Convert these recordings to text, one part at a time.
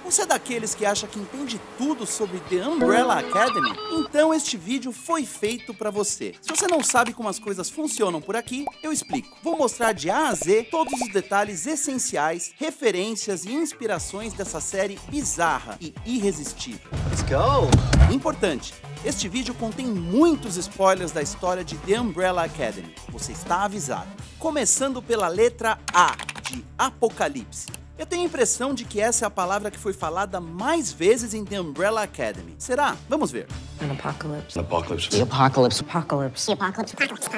Você é daqueles que acha que entende tudo sobre The Umbrella Academy? Então este vídeo foi feito pra você. Se você não sabe como as coisas funcionam por aqui, eu explico. Vou mostrar de A a Z todos os detalhes essenciais, referências e inspirações dessa série bizarra e irresistível. Let's go! Importante, este vídeo contém muitos spoilers da história de The Umbrella Academy. Você está avisado. Começando pela letra A, de Apocalipse. Eu tenho a impressão de que essa é a palavra que foi falada mais vezes em The Umbrella Academy. Será? Vamos ver. An apocalypse. An apocalypse. The apocalypse. Apocalypse. The apocalypse.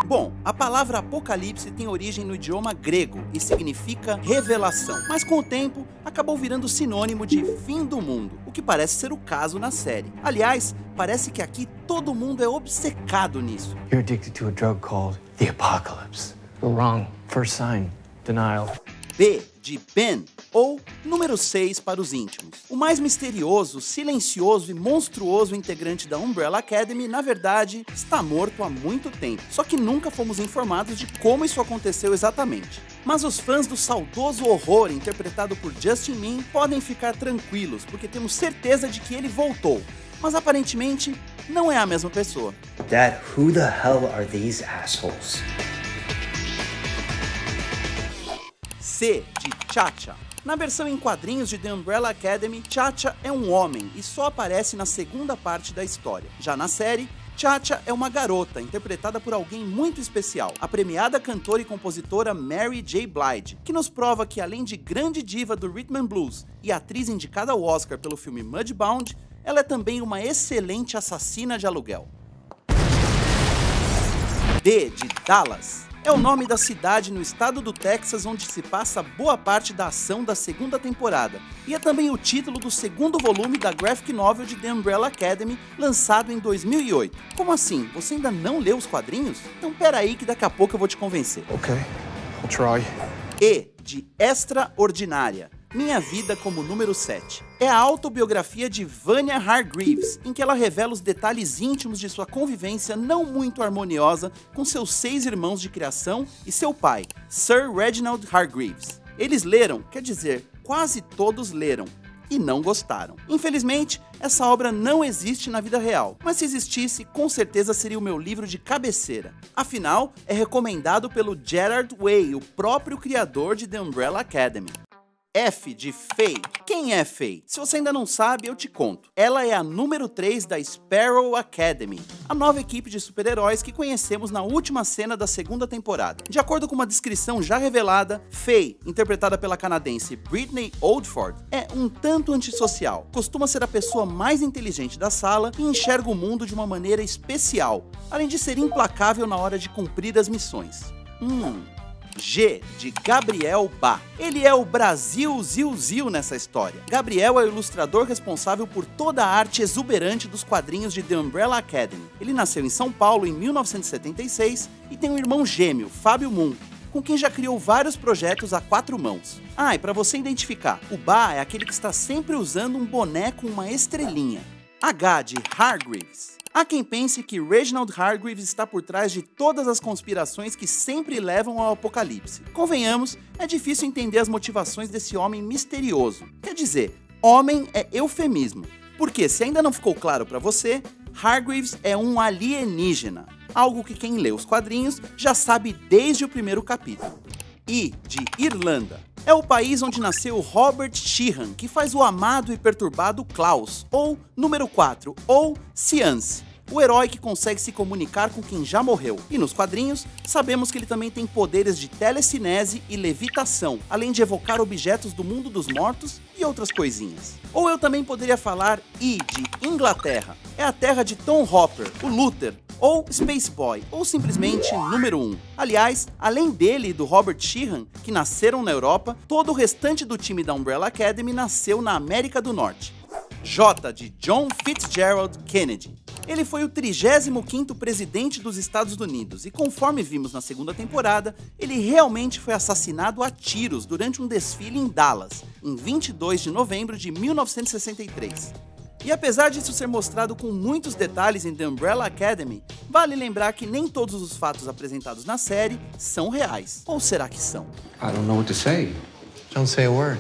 Bom, a palavra apocalipse tem origem no idioma grego e significa revelação, mas com o tempo acabou virando sinônimo de fim do mundo, o que parece ser o caso na série. Aliás, parece que aqui todo mundo é obcecado nisso. You're addicted to a drug called the apocalypse. You're wrong. First sign, denial. B, de Ben, ou número 6 para os íntimos. O mais misterioso, silencioso e monstruoso integrante da Umbrella Academy, na verdade, está morto há muito tempo. Só que nunca fomos informados de como isso aconteceu exatamente. Mas os fãs do saudoso horror interpretado por Justin Min podem ficar tranquilos, porque temos certeza de que ele voltou. Mas aparentemente, não é a mesma pessoa. Dad, who the hell are these assholes? C, de Chacha. Na versão em quadrinhos de The Umbrella Academy, Chacha é um homem e só aparece na segunda parte da história. Já na série, Chacha é uma garota, interpretada por alguém muito especial, a premiada cantora e compositora Mary J. Blige, que nos prova que além de grande diva do Rhythm and Blues e atriz indicada ao Oscar pelo filme Mudbound, ela é também uma excelente assassina de aluguel. D, de Dallas. É o nome da cidade no estado do Texas onde se passa boa parte da ação da segunda temporada. E é também o título do segundo volume da graphic novel de The Umbrella Academy, lançado em 2008. Como assim? Você ainda não leu os quadrinhos? Então pera aí que daqui a pouco eu vou te convencer. Okay, I'll try. E, de Extraordinária. Minha Vida como número 7. É a autobiografia de Vanya Hargreaves, em que ela revela os detalhes íntimos de sua convivência não muito harmoniosa com seus 6 irmãos de criação e seu pai, Sir Reginald Hargreaves. Eles leram, quer dizer, quase todos leram, e não gostaram. Infelizmente, essa obra não existe na vida real, mas se existisse, com certeza seria o meu livro de cabeceira. Afinal, é recomendado pelo Gerard Way, o próprio criador de The Umbrella Academy. F, de Faye. Quem é Faye? Se você ainda não sabe, eu te conto. Ela é a número 3 da Sparrow Academy, a nova equipe de super-heróis que conhecemos na última cena da segunda temporada. De acordo com uma descrição já revelada, Faye, interpretada pela canadense Brittany Oldford, é um tanto antissocial. Costuma ser a pessoa mais inteligente da sala e enxerga o mundo de uma maneira especial, além de ser implacável na hora de cumprir as missões. G, de Gabriel Bá. Ele é o Brasil Zil nessa história. Gabriel é o ilustrador responsável por toda a arte exuberante dos quadrinhos de The Umbrella Academy. Ele nasceu em São Paulo em 1976 e tem um irmão gêmeo, Fábio Moon, com quem já criou vários projetos a 4 mãos. E para você identificar, o Bá é aquele que está sempre usando um boné com uma estrelinha. H, de Hargreaves. Há quem pense que Reginald Hargreaves está por trás de todas as conspirações que sempre levam ao apocalipse. Convenhamos, é difícil entender as motivações desse homem misterioso. Quer dizer, homem é eufemismo. Porque, se ainda não ficou claro para você, Hargreaves é um alienígena. Algo que quem lê os quadrinhos já sabe desde o primeiro capítulo. I, de Irlanda. É o país onde nasceu Robert Sheehan, que faz o amado e perturbado Klaus, ou número 4, ou Seance, o herói que consegue se comunicar com quem já morreu. E nos quadrinhos, sabemos que ele também tem poderes de telecinese e levitação, além de evocar objetos do mundo dos mortos e outras coisinhas. Ou eu também poderia falar I, de Inglaterra. É a terra de Tom Hopper, o Luther, ou Space Boy, ou simplesmente número 1. Aliás, além dele e do Robert Sheehan, que nasceram na Europa, todo o restante do time da Umbrella Academy nasceu na América do Norte. J, de John Fitzgerald Kennedy. Ele foi o 35º presidente dos Estados Unidos e, conforme vimos na segunda temporada, ele realmente foi assassinado a tiros durante um desfile em Dallas, em 22 de novembro de 1963. E apesar disso ser mostrado com muitos detalhes em The Umbrella Academy, vale lembrar que nem todos os fatos apresentados na série são reais. Ou será que são? I don't know what to say. Don't say a word.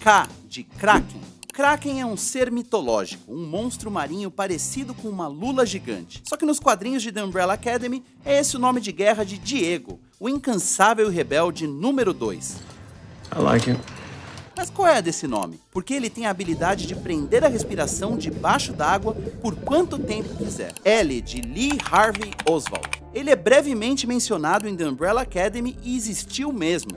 K de Kraken. Kraken é um ser mitológico, um monstro marinho parecido com uma lula gigante. Só que nos quadrinhos de The Umbrella Academy, é esse o nome de guerra de Diego, o incansável e rebelde número 2. I like it. Mas qual é a desse nome? Porque ele tem a habilidade de prender a respiração debaixo d'água por quanto tempo quiser. L de Lee Harvey Oswald. Ele é brevemente mencionado em The Umbrella Academy e existiu mesmo.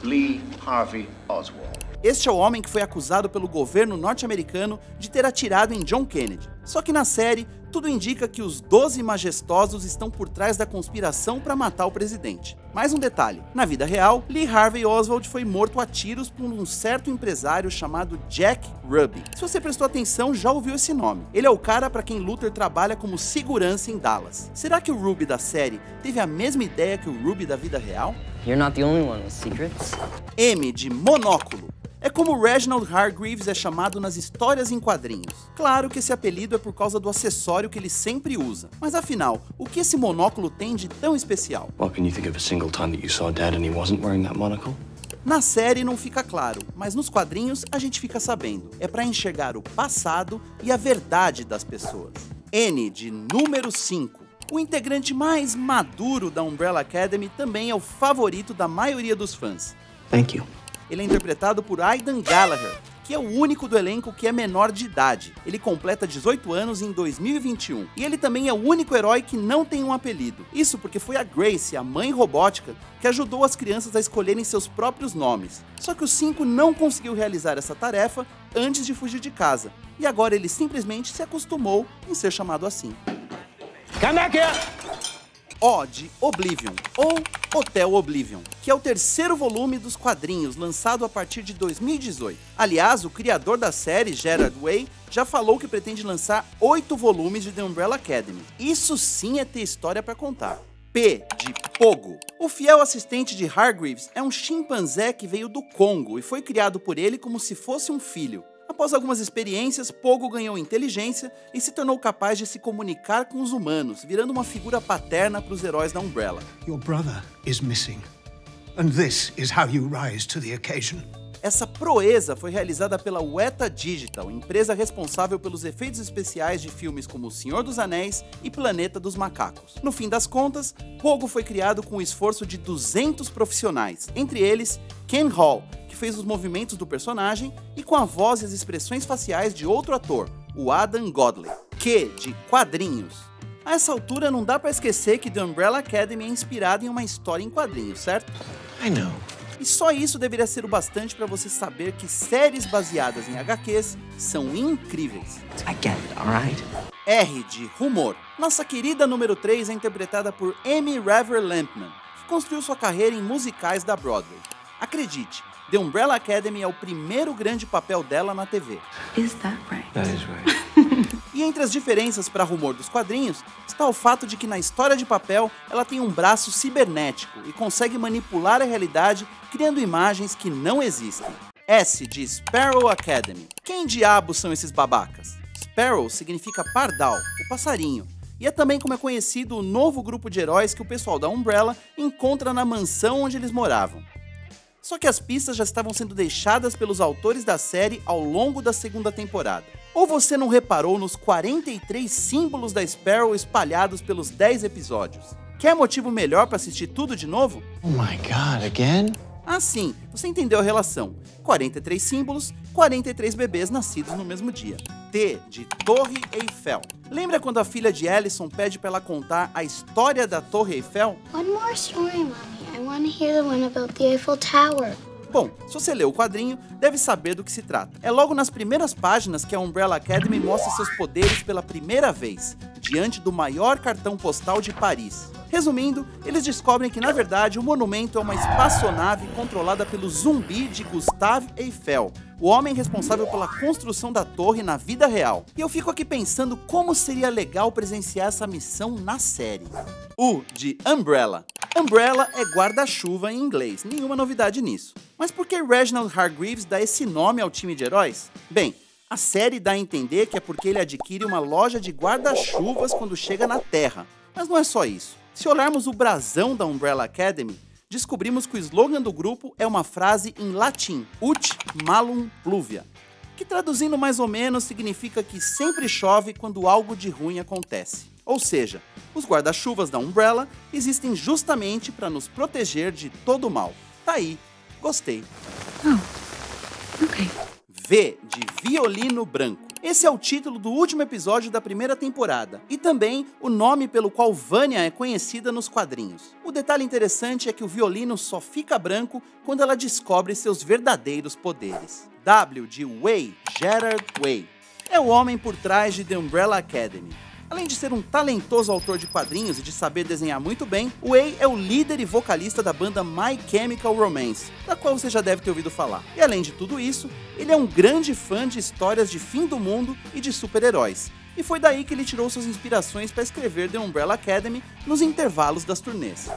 Lee Harvey Oswald. Este é o homem que foi acusado pelo governo norte-americano de ter atirado em John Kennedy. Só que na série, tudo indica que os 12 majestosos estão por trás da conspiração para matar o presidente. Mais um detalhe, na vida real, Lee Harvey Oswald foi morto a tiros por um certo empresário chamado Jack Ruby. Se você prestou atenção, já ouviu esse nome. Ele é o cara para quem Luthor trabalha como segurança em Dallas. Será que o Ruby da série teve a mesma ideia que o Ruby da vida real? You're not the only one with secrets. M de Monóculo. É como Reginald Hargreaves é chamado nas histórias em quadrinhos. Claro que esse apelido é por causa do acessório que ele sempre usa. Mas afinal, o que esse monóculo tem de tão especial? Well, can you think of a single time that you saw Dad and he wasn't wearing that monocle? Na série não fica claro, mas nos quadrinhos a gente fica sabendo. É para enxergar o passado e a verdade das pessoas. N de número 5. O integrante mais maduro da Umbrella Academy também é o favorito da maioria dos fãs. Thank you. Ele é interpretado por Aidan Gallagher, que é o único do elenco que é menor de idade. Ele completa 18 anos em 2021. E ele também é o único herói que não tem um apelido. Isso porque foi a Grace, a mãe robótica, que ajudou as crianças a escolherem seus próprios nomes. Só que o 5 não conseguiu realizar essa tarefa antes de fugir de casa. E agora ele simplesmente se acostumou em ser chamado assim. Come back here! O de Oblivion, ou Hotel Oblivion, que é o terceiro volume dos quadrinhos, lançado a partir de 2018. Aliás, o criador da série, Gerard Way, já falou que pretende lançar 8 volumes de The Umbrella Academy. Isso sim é ter história para contar. P de Pogo. O fiel assistente de Hargreaves é um chimpanzé que veio do Congo e foi criado por ele como se fosse um filho. Após algumas experiências, Pogo ganhou inteligência e se tornou capaz de se comunicar com os humanos, virando uma figura paterna para os heróis da Umbrella. Your brother is missing, and this is how you rise to the occasion. Essa proeza foi realizada pela Weta Digital, empresa responsável pelos efeitos especiais de filmes como O Senhor dos Anéis e Planeta dos Macacos. No fim das contas, Pogo foi criado com o esforço de 200 profissionais, entre eles Ken Hall, que fez os movimentos do personagem, e com a voz e as expressões faciais de outro ator, o Adam Godley. Q de quadrinhos. A essa altura não dá pra esquecer que The Umbrella Academy é inspirada em uma história em quadrinhos, certo? I know. E só isso deveria ser o bastante para você saber que séries baseadas em HQs são incríveis. I get it, alright? R de Rumor. Nossa querida número 3 é interpretada por Amy Rever Lampman, que construiu sua carreira em musicais da Broadway. Acredite, The Umbrella Academy é o primeiro grande papel dela na TV. Is that right? That is right. E entre as diferenças para Rumor dos quadrinhos, está o fato de que na História de Papel ela tem um braço cibernético e consegue manipular a realidade criando imagens que não existem. S de Sparrow Academy. Quem diabos são esses babacas? Sparrow significa pardal, o passarinho, e é também como é conhecido o novo grupo de heróis que o pessoal da Umbrella encontra na mansão onde eles moravam. Só que as pistas já estavam sendo deixadas pelos autores da série ao longo da segunda temporada. Ou você não reparou nos 43 símbolos da Sparrow espalhados pelos 10 episódios? Quer motivo melhor para assistir tudo de novo? Oh my God, again? Ah sim, você entendeu a relação. 43 símbolos, 43 bebês nascidos no mesmo dia. T de Torre Eiffel. Lembra quando a filha de Allison pede para ela contar a história da Torre Eiffel? One more story, Mommy. I want to hear the one about the Eiffel Tower. Bom, se você leu o quadrinho, deve saber do que se trata. É logo nas primeiras páginas que a Umbrella Academy mostra seus poderes pela primeira vez, diante do maior cartão postal de Paris. Resumindo, eles descobrem que, na verdade, o monumento é uma espaçonave controlada pelo zumbi de Gustave Eiffel, o homem responsável pela construção da torre na vida real. E eu fico aqui pensando como seria legal presenciar essa missão na série. U de Umbrella. Umbrella é guarda-chuva em inglês, nenhuma novidade nisso. Mas por que Reginald Hargreaves dá esse nome ao time de heróis? Bem, a série dá a entender que é porque ele adquire uma loja de guarda-chuvas quando chega na Terra. Mas não é só isso. Se olharmos o brasão da Umbrella Academy, descobrimos que o slogan do grupo é uma frase em latim, ut malum pluvia, que traduzindo mais ou menos significa que sempre chove quando algo de ruim acontece. Ou seja, os guarda-chuvas da Umbrella existem justamente para nos proteger de todo o mal. Tá aí, gostei. Okay. V de Violino Branco. Esse é o título do último episódio da primeira temporada e também o nome pelo qual Vanya é conhecida nos quadrinhos. O detalhe interessante é que o violino só fica branco quando ela descobre seus verdadeiros poderes. W de Way, Gerard Way. É o homem por trás de The Umbrella Academy. Além de ser um talentoso autor de quadrinhos e de saber desenhar muito bem, Way é o líder e vocalista da banda My Chemical Romance, da qual você já deve ter ouvido falar. E além de tudo isso, ele é um grande fã de histórias de fim do mundo e de super-heróis. E foi daí que ele tirou suas inspirações para escrever The Umbrella Academy nos intervalos das turnês.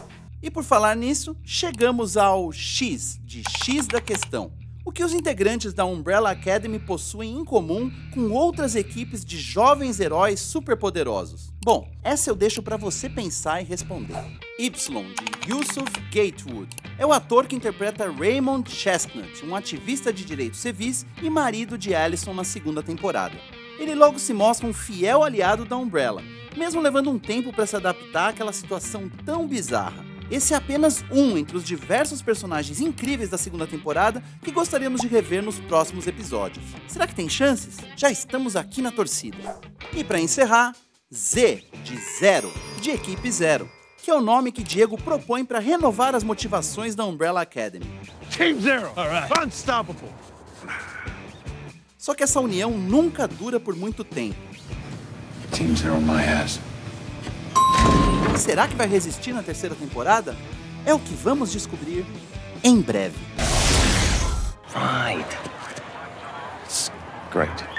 E por falar nisso, chegamos ao X, de X da questão. O que os integrantes da Umbrella Academy possuem em comum com outras equipes de jovens heróis superpoderosos? Bom, essa eu deixo para você pensar e responder. Y, de Yusuf Gatewood. É o ator que interpreta Raymond Chestnut, um ativista de direitos civis e marido de Allison na segunda temporada. Ele logo se mostra um fiel aliado da Umbrella, mesmo levando um tempo para se adaptar àquela situação tão bizarra. Esse é apenas um entre os diversos personagens incríveis da segunda temporada que gostaríamos de rever nos próximos episódios. Será que tem chances? Já estamos aqui na torcida. E para encerrar, Z de Zero, de Equipe Zero, que é o nome que Diego propõe para renovar as motivações da Umbrella Academy. Team Zero, unstoppable. Só que essa união nunca dura por muito tempo. Team Zero, my ass. Será que vai resistir na terceira temporada? É o que vamos descobrir em breve. Right. It's great.